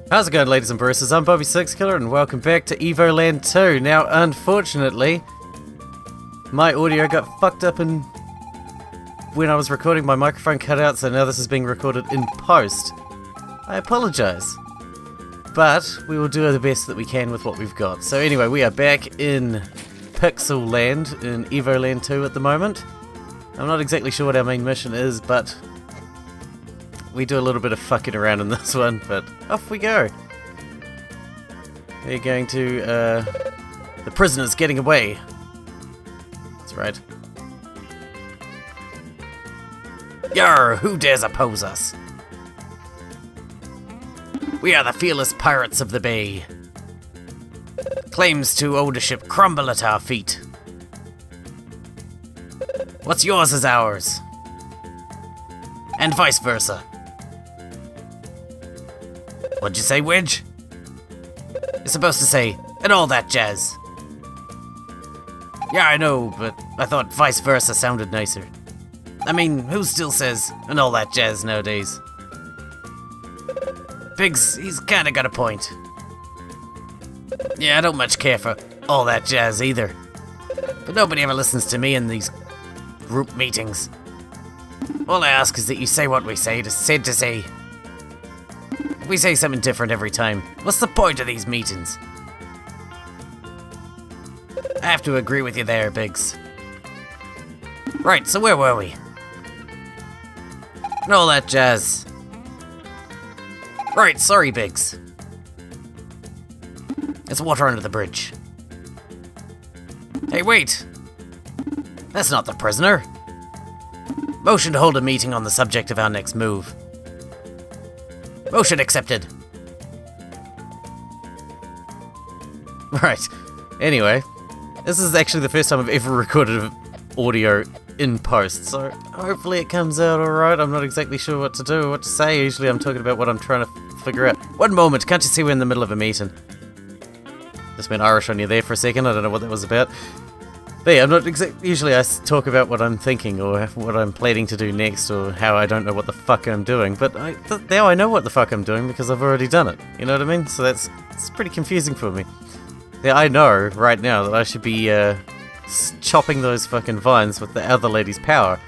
How's it going, ladies and baristas? I'm Bobby Sixkiller and welcome back to Evoland 2. Now, unfortunately, my audio got fucked up when I was recording. My microphone cut out, so now this is being recorded in post. I apologise, but we will do the best that we can with what we've got. So anyway, we are back in Pixel Land, in Evoland 2 at the moment. I'm not exactly sure what our main mission is, but we do a little bit of fucking around in this one, but off we go. We're going to, the prisoner's getting away. That's right. Yarr, who dares oppose us? We are the fearless pirates of the bay. Claims to ownership crumble at our feet. What's yours is ours. And vice versa. What'd you say, Wedge? You're supposed to say, and all that jazz. Yeah, I know, but I thought vice versa sounded nicer. I mean, who still says, and all that jazz nowadays? Biggs, he's kinda got a point. Yeah, I don't much care for all that jazz either. But nobody ever listens to me in these group meetings. All I ask is that you say what we say, said to say. We say something different every time. What's the point of these meetings? I have to agree with you there, Biggs. Right, so where were we? And all that jazz. Right, sorry, Biggs. There's water under the bridge. Hey, wait! That's not the prisoner. Motion to hold a meeting on the subject of our next move. Motion accepted. Right. Anyway, this is actually the first time I've ever recorded audio in post, so hopefully it comes out alright. I'm not exactly sure what to do or what to say. Usually I'm talking about what I'm trying to figure out. One moment, can't you see we're in the middle of a meeting? Just went Irish on you there for a second. I don't know what that was about. But yeah, I'm not usually I talk about what I'm thinking or what I'm planning to do next or how I don't know what the fuck I'm doing, but now I know what the fuck I'm doing because I've already done it, you know what I mean? So it's pretty confusing for me. Yeah, I know right now that I should be chopping those fucking vines with the other lady's power,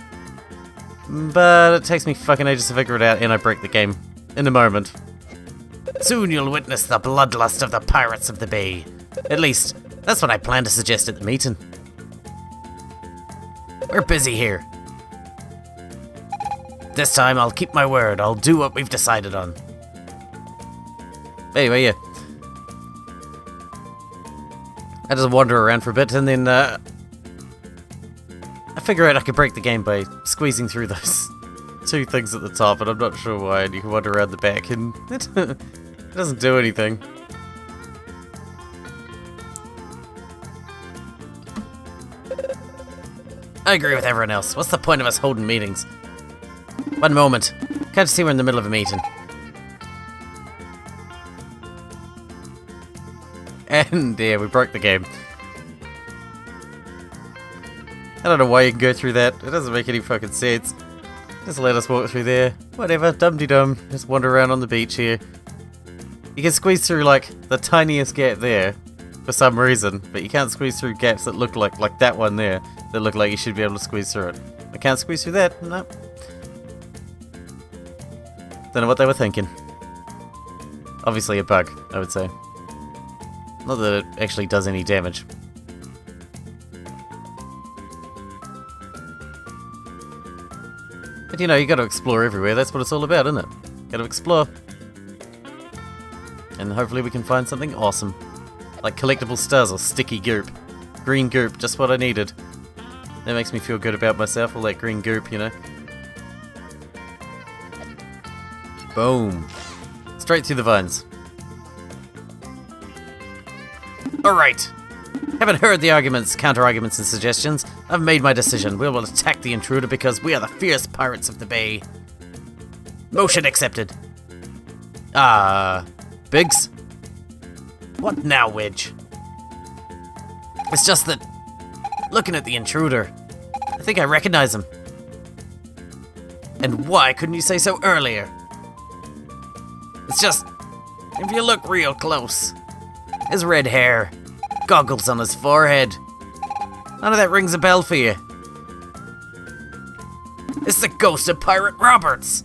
but it takes me fucking ages to figure it out and I break the game in a moment. Soon you'll witness the bloodlust of the pirates of the bay. At least, that's what I plan to suggest at the meeting. We're busy here. This time I'll keep my word. I'll do what we've decided on. Anyway, yeah. I just wander around for a bit and then I figure out I could break the game by squeezing through those two things at the top, and I'm not sure why, and you can wander around the back and it doesn't do anything. I agree with everyone else. What's the point of us holding meetings? One moment. Can't you see we're in the middle of a meeting? And yeah, we broke the game. I don't know why you can go through that. It doesn't make any fucking sense. Just let us walk through there. Whatever, dum-de-dum. Just wander around on the beach here. You can squeeze through like the tiniest gap there for some reason, but you can't squeeze through gaps that look like that one there, that look like you should be able to squeeze through it. I can't squeeze through that, no. Don't know what they were thinking. Obviously a bug, I would say. Not that it actually does any damage. But you know, you gotta explore everywhere, that's what it's all about, isn't it? Gotta explore. And hopefully we can find something awesome. Like collectible stars or sticky goop. Green goop, just what I needed. That makes me feel good about myself, all that green goop, you know. Boom. Straight through the vines. Alright. Haven't heard the arguments, counter-arguments and suggestions. I've made my decision. We will attack the intruder because we are the fierce pirates of the bay. Motion accepted. Biggs? What now, Wedge? It's just that, looking at the intruder, I think I recognize him. And why couldn't you say so earlier? It's just, if you look real close. His red hair, goggles on his forehead. None of that rings a bell for you. It's the ghost of Pirate Roberts.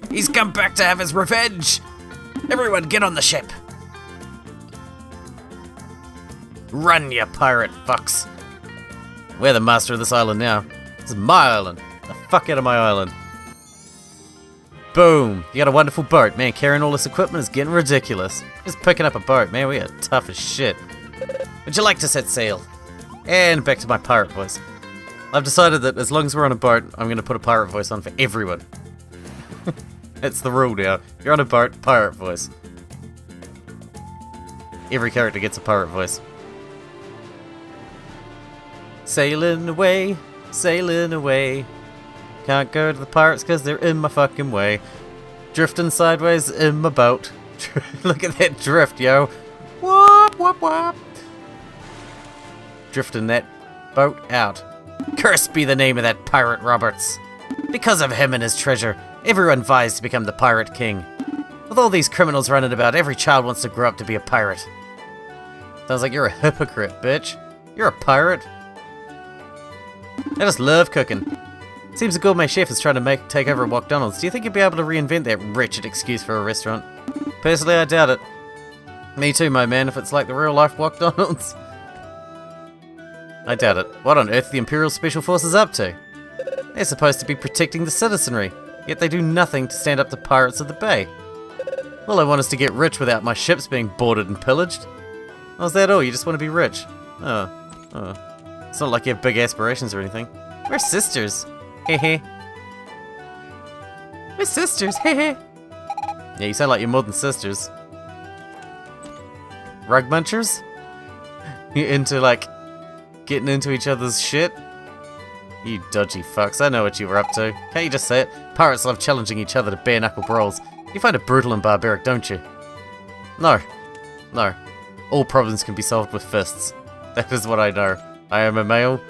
He's come back to have his revenge. Everyone get on the ship. Run, you pirate fucks. We're the master of this island now. This is my island. The fuck out of my island. Boom. You got a wonderful boat. Man, carrying all this equipment is getting ridiculous. Just picking up a boat, man. We are tough as shit. Would you like to set sail? And back to my pirate voice. I've decided that as long as we're on a boat, I'm going to put a pirate voice on for everyone. It's the rule now. You're on a boat, pirate voice. Every character gets a pirate voice. Sailing away, sailing away. Can't go to the pirates because they're in my fucking way. Drifting sideways in my boat. Look at that drift, yo. Whoop, whoop, whoop. Drifting that boat out. Cursed be the name of that pirate Roberts. Because of him and his treasure, everyone vies to become the pirate king. With all these criminals running about, every child wants to grow up to be a pirate. Sounds like you're a hypocrite, bitch. You're a pirate. I just love cooking. Seems a gourmet chef is trying to take over a McDonald's. Do you think you'd be able to reinvent that wretched excuse for a restaurant? Personally, I doubt it. Me too, my man, if it's like the real-life McDonald's. I doubt it. What on earth are the Imperial Special Forces up to? They're supposed to be protecting the citizenry, yet they do nothing to stand up to pirates of the bay. All I want is to get rich without my ships being boarded and pillaged. Oh, is that all? You just want to be rich? Oh. It's not like you have big aspirations or anything. We're sisters. Hehe. We're sisters. Hehe. Yeah, you sound like you're more than sisters. Rug munchers? You into, like, getting into each other's shit? You dodgy fucks, I know what you were up to. Can't you just say it? Pirates love challenging each other to bare-knuckle brawls. You find it brutal and barbaric, don't you? No. No. All problems can be solved with fists. That is what I know. I am a male,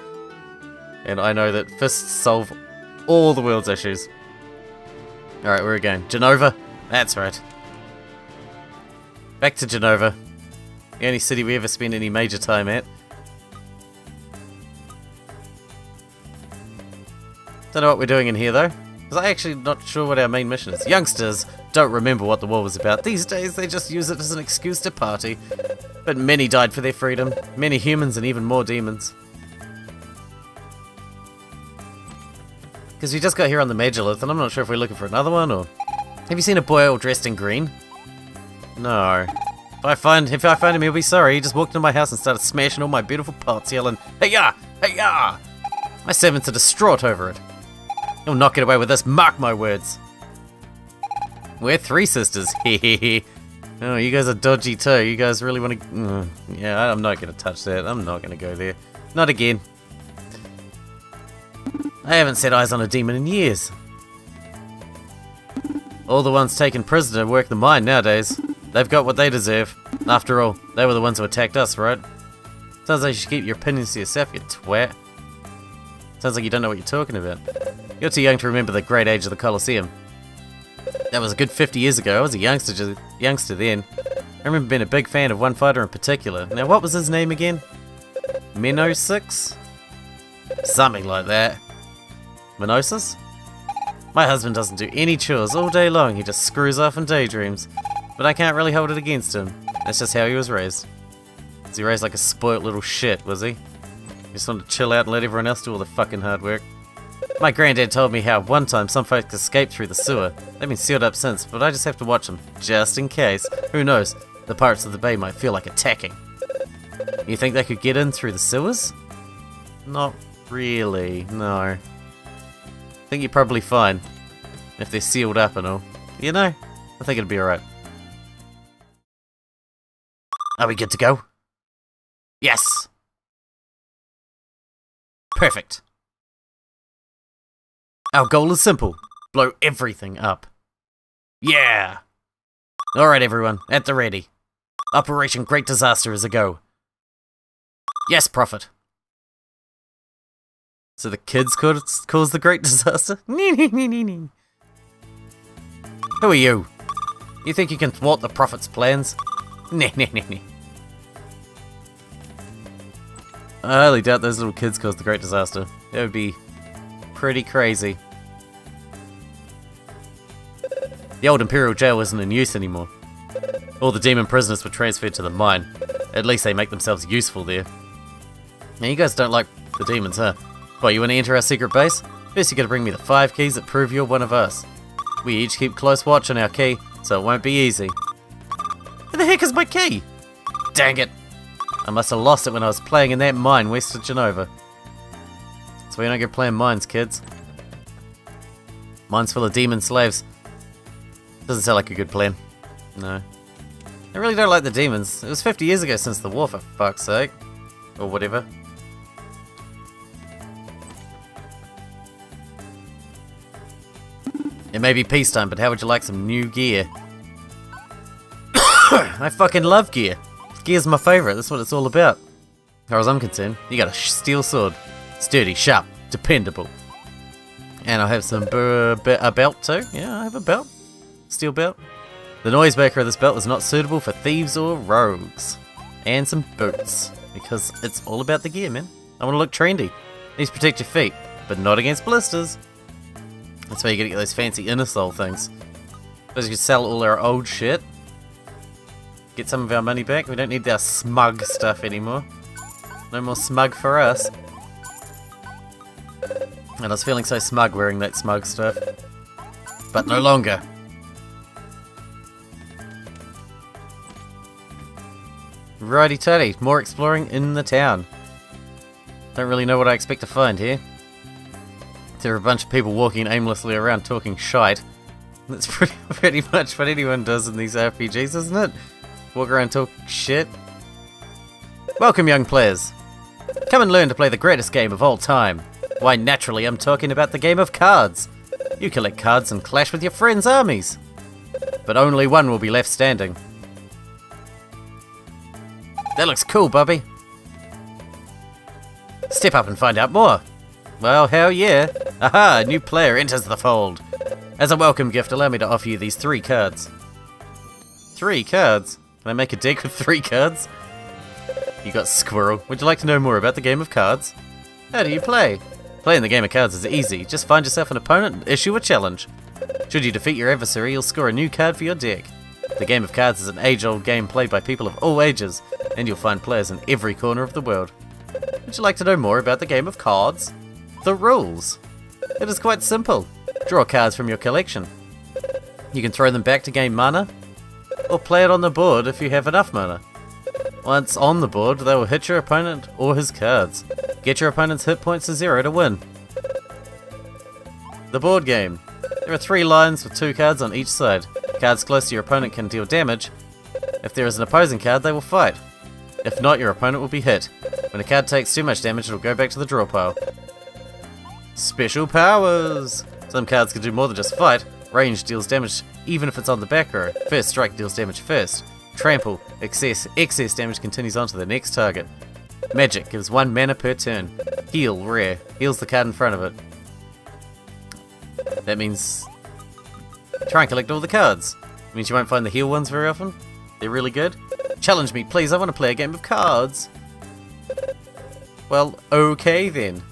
and I know that fists solve all the world's issues. Alright, where are we going? Genova? That's right. Back to Genova. The only city we ever spend any major time at. Don't know what we're doing in here though, because I'm actually not sure what our main mission is. Youngsters don't remember what the war was about. These days they just use it as an excuse to party. But many died for their freedom. Many humans and even more demons. Because we just got here on the Majorlith and I'm not sure if we're looking for another one or... Have you seen a boy all dressed in green? No. If I find him, he'll be sorry. He just walked into my house and started smashing all my beautiful pots, yelling, "Hey-ya! Hey-ya!" My servants are distraught over it. You'll not get away with this, mark my words. We're three sisters, hehehe. Oh, you guys are dodgy too. You guys really want to... yeah, I'm not going to touch that. I'm not going to go there. Not again. I haven't set eyes on a demon in years. All the ones taken prisoner work the mine nowadays. They've got what they deserve. After all, they were the ones who attacked us, right? Sounds like you should keep your opinions to yourself, you twat. Sounds like you don't know what you're talking about. You're too young to remember the great age of the Colosseum. That was a good 50 years ago. I was a youngster then. I remember being a big fan of one fighter in particular. Now, what was his name again? Meno6? Something like that. Menosis? My husband doesn't do any chores all day long. He just screws off and daydreams. But I can't really hold it against him. That's just how he was raised. Was he raised like a spoilt little shit, was he? He just wanted to chill out and let everyone else do all the fucking hard work. My granddad told me how one time some folks escaped through the sewer. They've been sealed up since, but I just have to watch them, just in case. Who knows, the pirates of the bay might feel like attacking. You think they could get in through the sewers? Not really, no. I think you're probably fine, if they're sealed up and all. You know, I think it'll be alright. Are we good to go? Yes! Perfect. Our goal is simple. Blow everything up. Yeah! Alright everyone, at the ready. Operation Great Disaster is a go. Yes, Prophet. So the kids caused the Great Disaster? Who are you? You think you can thwart the Prophet's plans? Nah, nah, nah, nah. I highly doubt those little kids caused the Great Disaster. That would be pretty crazy. The old Imperial jail isn't in use anymore. All the demon prisoners were transferred to the mine. At least they make themselves useful there. Now you guys don't like the demons, huh? Well, you want to enter our secret base? First you gotta bring me the 5 keys that prove you're one of us. We each keep close watch on our key, so it won't be easy. Where the heck is my key? Dang it! I must have lost it when I was playing in that mine west of Genova. So we don't go playing mines, kids. Mines full of demon slaves. Doesn't sound like a good plan. No. I really don't like the demons. It was 50 years ago since the war, for fuck's sake. Or whatever. It may be peacetime, but how would you like some new gear? I fucking love gear. Gear's my favourite, that's what it's all about. As far as I'm concerned, you got a steel sword. Sturdy, sharp, dependable. And I have some a belt too. Yeah, I have a belt. Steel belt. The noisemaker of this belt is not suitable for thieves or rogues. And some boots. Because it's all about the gear, man. I want to look trendy. Needs to protect your feet, but not against blisters. That's why you gotta get those fancy inner soul things. Because you can sell all our old shit. Get some of our money back. We don't need our smug stuff anymore. No more smug for us. And I was feeling so smug wearing that smug stuff. But no longer. Righty-tighty, more exploring in the town. Don't really know what I expect to find here. There are a bunch of people walking aimlessly around talking shite. That's pretty much what anyone does in these RPGs, isn't it? Walk around talk shit. Welcome, young players. Come and learn to play the greatest game of all time. Why, naturally, I'm talking about the game of cards. You collect cards and clash with your friends' armies. But only one will be left standing. That looks cool, Bobby. Step up and find out more. Well, hell yeah. Aha, a new player enters the fold. As a welcome gift, allow me to offer you these 3 cards. 3 cards? Can I make a deck with 3 cards? You got squirrel. Would you like to know more about the game of cards? How do you play? Playing the game of cards is easy. Just find yourself an opponent and issue a challenge. Should you defeat your adversary, you'll score a new card for your deck. The game of cards is an age-old game played by people of all ages, and you'll find players in every corner of the world. Would you like to know more about the game of cards? The rules. It is quite simple. Draw cards from your collection. You can throw them back to gain mana, or play it on the board if you have enough mana. Once on the board, they will hit your opponent or his cards. Get your opponent's hit points to 0 to win. The board game. There are 3 lines with 2 cards on each side. Cards close to your opponent can deal damage. If there is an opposing card, they will fight. If not, your opponent will be hit. When a card takes too much damage, it will go back to the draw pile. Special powers! Some cards can do more than just fight. Range deals damage even if it's on the back row. First strike deals damage first. Trample, excess damage continues on to the next target. Magic gives 1 mana per turn. Heal, rare, heals the card in front of it. That means try and collect all the cards. It means you won't find the heal ones very often. They're really good. Challenge me, please, I want to play a game of cards. Well, okay then.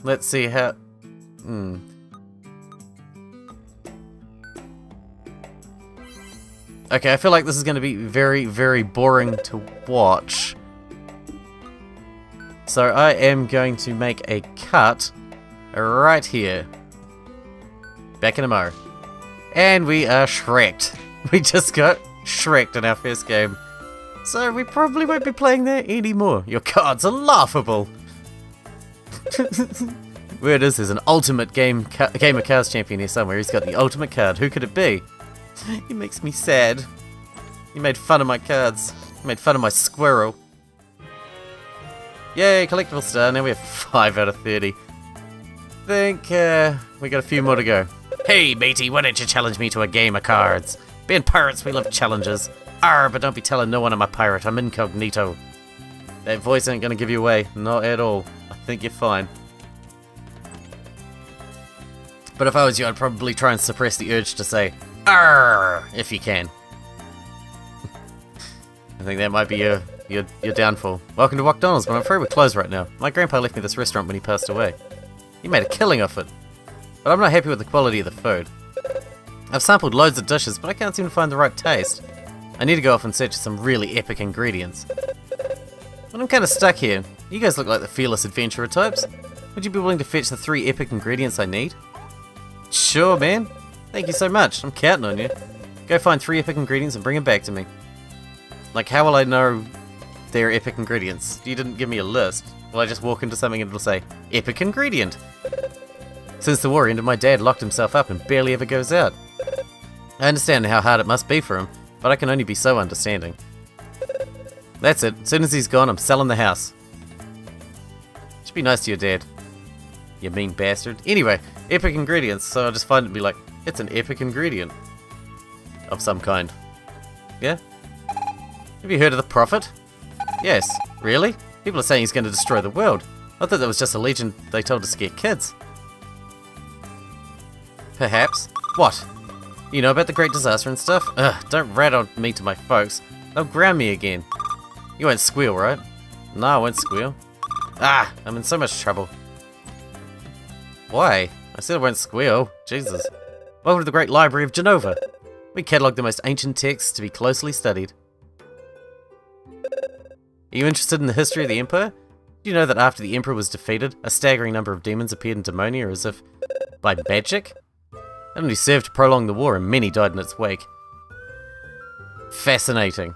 Let's see how... Okay, I feel like this is going to be very, very boring to watch. So I am going to make a cut right here. Back in a mo. And we are shreked. We just got shreked in our first game. So we probably won't be playing that anymore. Your cards are laughable. Where it is, there's an ultimate game of cards champion here somewhere. He's got the ultimate card. Who could it be? He makes me sad. He made fun of my cards. He made fun of my squirrel. Yay, collectible star. Now we have 5 out of 30. Think we got a few more to go. Hey matey, why don't you challenge me to a game of cards? Being pirates, we love challenges. Arr, but don't be telling no one I'm a pirate. I'm incognito. That voice ain't gonna give you away. Not at all. I think you're fine. But if I was you, I'd probably try and suppress the urge to say, "Arr!" if you can. I think that might be your downfall. Welcome to McDonald's, but I'm afraid we're closed right now. My grandpa left me this restaurant when he passed away. He made a killing off it. But I'm not happy with the quality of the food. I've sampled loads of dishes, but I can't seem to find the right taste. I need to go off and search for some really epic ingredients. But I'm kind of stuck here. You guys look like the fearless adventurer types. Would you be willing to fetch the 3 epic ingredients I need? Sure, man. Thank you so much. I'm counting on you. Go find 3 epic ingredients and bring them back to me. Like, how will I know they're epic ingredients? You didn't give me a list. Will I just walk into something and it'll say, epic ingredient? Since the war ended, my dad locked himself up and barely ever goes out. I understand how hard it must be for him, but I can only be so understanding. That's it. As soon as he's gone, I'm selling the house. Should be nice to your dad. You mean bastard. Anyway, epic ingredients, so I'll just find it and be like, it's an epic ingredient. Of some kind. Yeah? Have you heard of the Prophet? Yes. Really? People are saying he's going to destroy the world. I thought that was just a legend they told to scare kids. Perhaps. What? You know about the Great Disaster and stuff? Ugh, don't rat on me to my folks. They'll ground me again. You won't squeal, right? No, I won't squeal. Ah, I'm in so much trouble. Why? I said I won't squeal. Jesus. Welcome to the Great Library of Genova. We catalogue the most ancient texts to be closely studied. Are you interested in the history of the Empire? Do you know that after the Emperor was defeated, a staggering number of demons appeared in Demonia as if by magic? It only served to prolong the war and many died in its wake. Fascinating.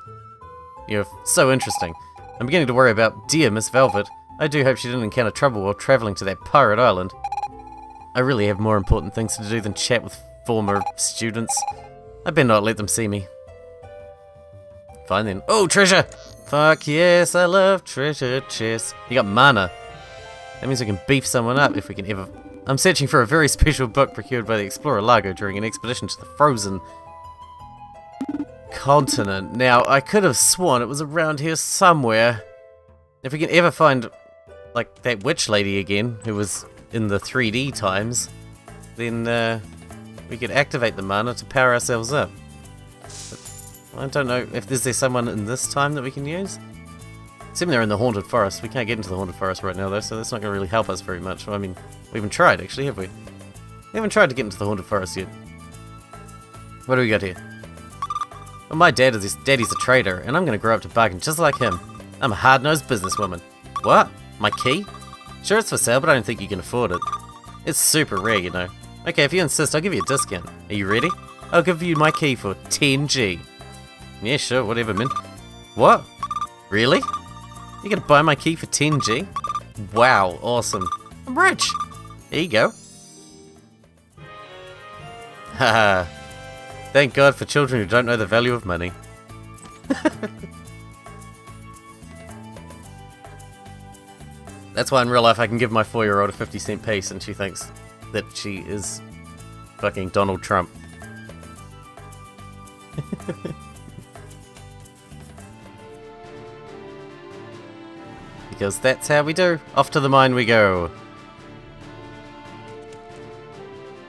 You're so interesting. I'm beginning to worry about dear Miss Velvet. I do hope she didn't encounter trouble while travelling to that pirate island. I really have more important things to do than chat with former students. I better not let them see me. Fine then. Oh, treasure! Fuck yes, I love treasure chests. You got mana. That means we can beef someone up if we can ever... I'm searching for a very special book procured by the explorer Largo during an expedition to the frozen continent. Now, I could have sworn it was around here somewhere. If we can ever find, like, that witch lady again, who was in the 3D times, then we could activate the mana to power ourselves up. I don't know if there's someone in this time that we can use. Assuming they're in the Haunted Forest. We can't get into the Haunted Forest right now though, so that's not going to really help us very much. I mean, we haven't tried actually, have we? We haven't tried to get into the Haunted Forest yet. What do we got here? Well, my daddy's a trader, and I'm going to grow up to bargain just like him. I'm a hard-nosed businesswoman. What? My key? Sure, it's for sale, but I don't think you can afford it. It's super rare, you know. Okay, if you insist, I'll give you a discount. Are you ready? I'll give you my key for 10G. Yeah, sure, whatever, man. What? Really? You're gonna buy my key for 10G? Wow, awesome. I'm rich. Here you go. Haha. Thank God for children who don't know the value of money. That's why in real life I can give my 4-year-old a 50-cent piece and she thinks that she is fucking Donald Trump. Because that's how we do. Off to the mine we go.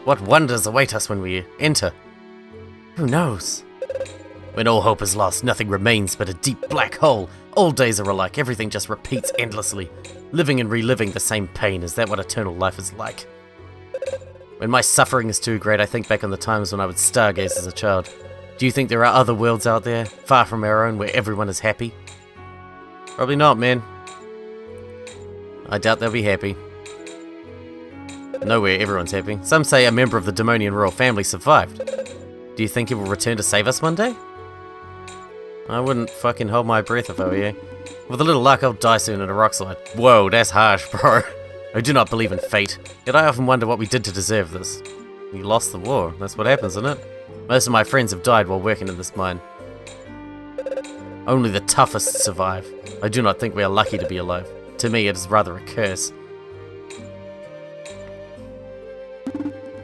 What wonders await us when we enter? Who knows? When all hope is lost, nothing remains but a deep black hole. All days are alike, everything just repeats endlessly. Living and reliving the same pain, is that what eternal life is like? When my suffering is too great, I think back on the times when I would stargaze as a child. Do you think there are other worlds out there, far from our own, where everyone is happy? Probably not, man. I doubt they'll be happy. Nowhere everyone's happy. Some say a member of the Demonian royal family survived. Do you think he will return to save us one day? I wouldn't fucking hold my breath if I were you. With a little luck, I'll die soon in a rock slide. Whoa, that's harsh, bro. I do not believe in fate, yet I often wonder what we did to deserve this. We lost the war. That's what happens, isn't it? Most of my friends have died while working in this mine. Only the toughest survive. I do not think we are lucky to be alive. To me, it is rather a curse.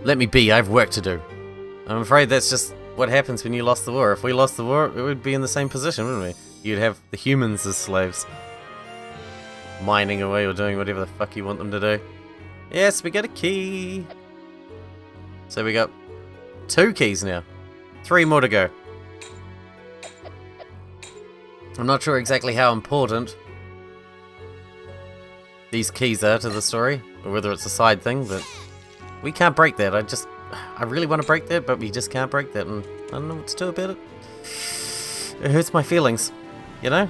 Let me be, I have work to do. I'm afraid that's just what happens when you lost the war. If we lost the war, we would be in the same position, wouldn't we? You'd have the humans as slaves. Mining away or doing whatever the fuck you want them to do. Yes, we got a key. So we got 2 keys now. 3 more to go. I'm not sure exactly how important these keys are to the story, or whether it's a side thing, but we can't break that. I really want to break that, but we just can't break that, and I don't know what to do about it. It hurts my feelings, you know?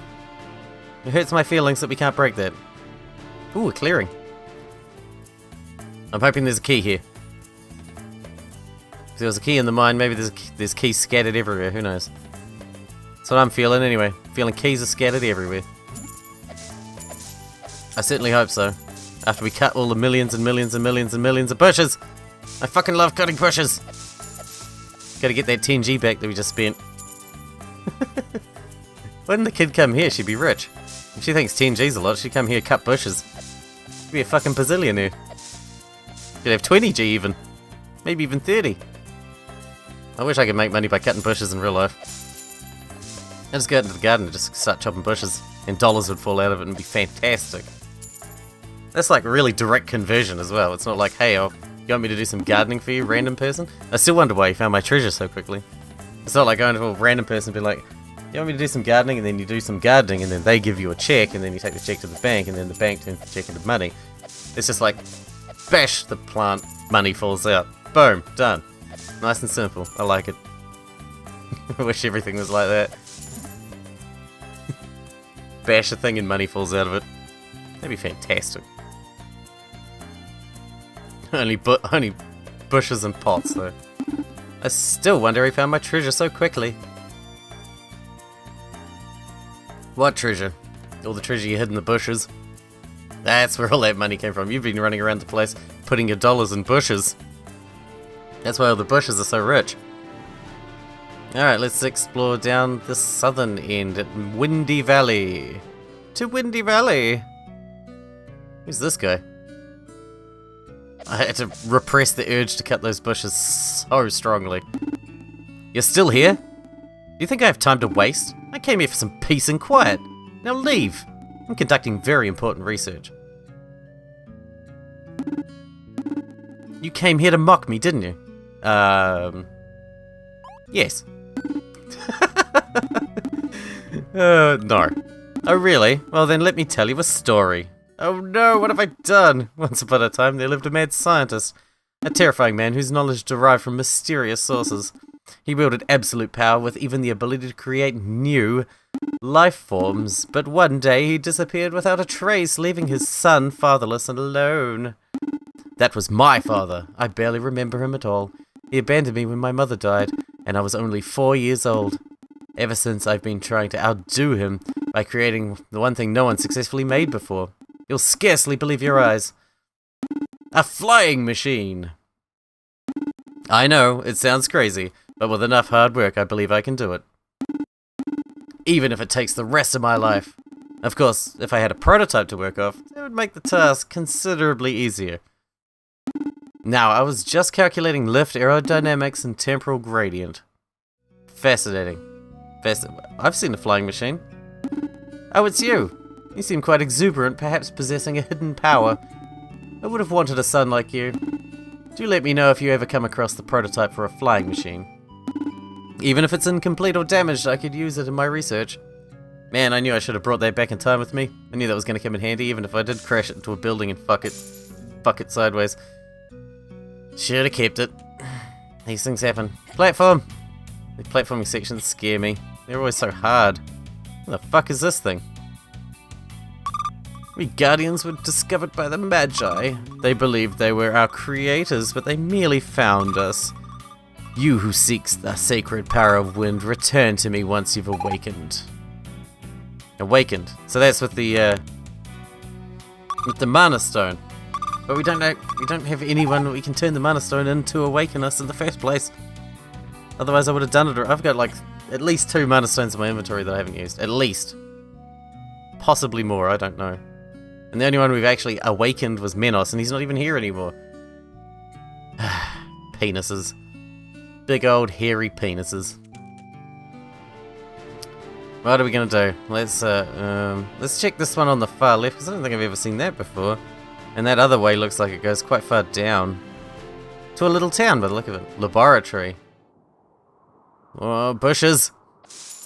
It hurts my feelings that we can't break that. Ooh, a clearing. I'm hoping there's a key here. If there was a key in the mine, maybe there's keys scattered everywhere, who knows? That's what I'm feeling anyway. Feeling keys are scattered everywhere. I certainly hope so. After we cut all the millions and millions and millions and millions of bushes. I fucking love cutting bushes. Gotta get that 10G back that we just spent. Why didn't the kid come here? She'd be rich. If she thinks 10G's a lot, she'd come here cut bushes. She'd be a fucking bazillionaire. She'd have 20G even. Maybe even 30. I wish I could make money by cutting bushes in real life. I just go out into the garden and just start chopping bushes, and dollars would fall out of it and be fantastic. That's like really direct conversion as well. It's not like, hey, you want me to do some gardening for you, random person? I still wonder why you found my treasure so quickly. It's not like going to a random person and be like, you want me to do some gardening, and then you do some gardening, and then they give you a check, and then you take the check to the bank, and then the bank turns the check into money. It's just like, bash the plant, money falls out. Boom, done. Nice and simple. I like it. I wish everything was like that. Bash a thing and money falls out of it. That'd be fantastic. Only bushes and pots though. I still wonder he found my treasure so quickly. What treasure? All the treasure you hid in the bushes. That's where all that money came from. You've been running around the place putting your dollars in bushes. That's why all the bushes are so rich. Alright, let's explore down the southern end at Windy Valley. To Windy Valley! Who's this guy? I had to repress the urge to cut those bushes so strongly. You're still here? You think I have time to waste? I came here for some peace and quiet. Now leave! I'm conducting very important research. You came here to mock me, didn't you? Yes. No. Oh, really? Well, then let me tell you a story. Oh no, what have I done? Once upon a time, there lived a mad scientist. A terrifying man whose knowledge derived from mysterious sources. He wielded absolute power with even the ability to create new life forms, but one day he disappeared without a trace, leaving his son fatherless and alone. That was my father. I barely remember him at all. He abandoned me when my mother died, and I was only 4 years old. Ever since, I've been trying to outdo him by creating the one thing no one successfully made before. You'll scarcely believe your eyes. A flying machine! I know, it sounds crazy, but with enough hard work, I believe I can do it. Even if it takes the rest of my life. Of course, if I had a prototype to work off, it would make the task considerably easier. Now, I was just calculating lift, aerodynamics, and temporal gradient. Fascinating. I've seen a flying machine. Oh, it's you! You seem quite exuberant, perhaps possessing a hidden power. I would have wanted a son like you. Do let me know if you ever come across the prototype for a flying machine. Even if it's incomplete or damaged, I could use it in my research. Man, I knew I should have brought that back in time with me. I knew that was going to come in handy, even if I did crash it into a building and fuck it sideways. Should have kept it. These things happen. Platform! The platforming sections scare me. They're always so hard. What the fuck is this thing? We Guardians were discovered by the Magi. They believed they were our creators, but they merely found us. You who seeks the sacred power of wind, return to me once you've awakened. Awakened. So that's with the Mana Stone. But we don't have anyone that we can turn the Mana Stone in to awaken us in the first place. Otherwise I would have done it. I've got like at least 2 Mana Stones in my inventory that I haven't used. At least. Possibly more, I don't know. And the only one we've actually awakened was Menos, and he's not even here anymore. Penises. Big old hairy penises. What are we gonna do? Let's check this one on the far left, because I don't think I've ever seen that before. And that other way looks like it goes quite far down. to a little town by the look of it. Laboratory. Oh, bushes.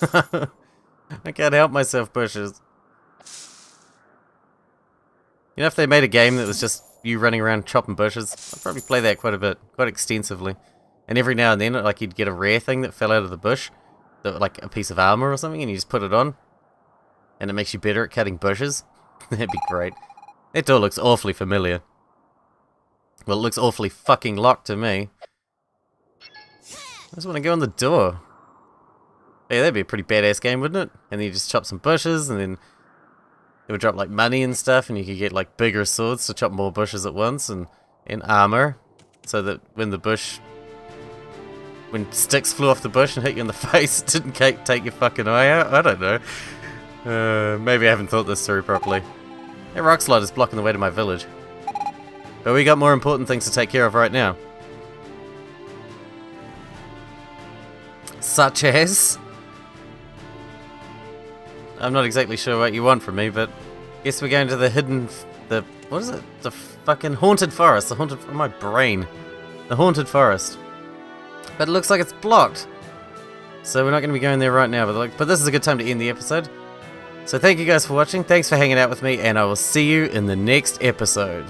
I can't help myself, bushes. You know, if they made a game that was just you running around chopping bushes, I'd probably play that quite a bit, quite extensively. And every now and then, like, you'd get a rare thing that fell out of the bush, that, like a piece of armor or something, and you just put it on, and it makes you better at cutting bushes. That'd be great. That door looks awfully familiar. Well, it looks awfully fucking locked to me. I just want to go on the door. Yeah, that'd be a pretty badass game, wouldn't it? And then you just chop some bushes, and then it would drop like money and stuff, and you could get like bigger swords to chop more bushes at once, and armor, so that when sticks flew off the bush and hit you in the face, it didn't take your fucking eye out. I don't know. Maybe I haven't thought this through properly. That rock slide is blocking the way to my village. But we got more important things to take care of right now. Such as... I'm not exactly sure what you want from me, but guess we're going to the what is it? The fucking haunted forest. My brain. The haunted forest. But it looks like it's blocked. So we're not going to be going there right now, but this is a good time to end the episode. So thank you guys for watching, thanks for hanging out with me, and I will see you in the next episode.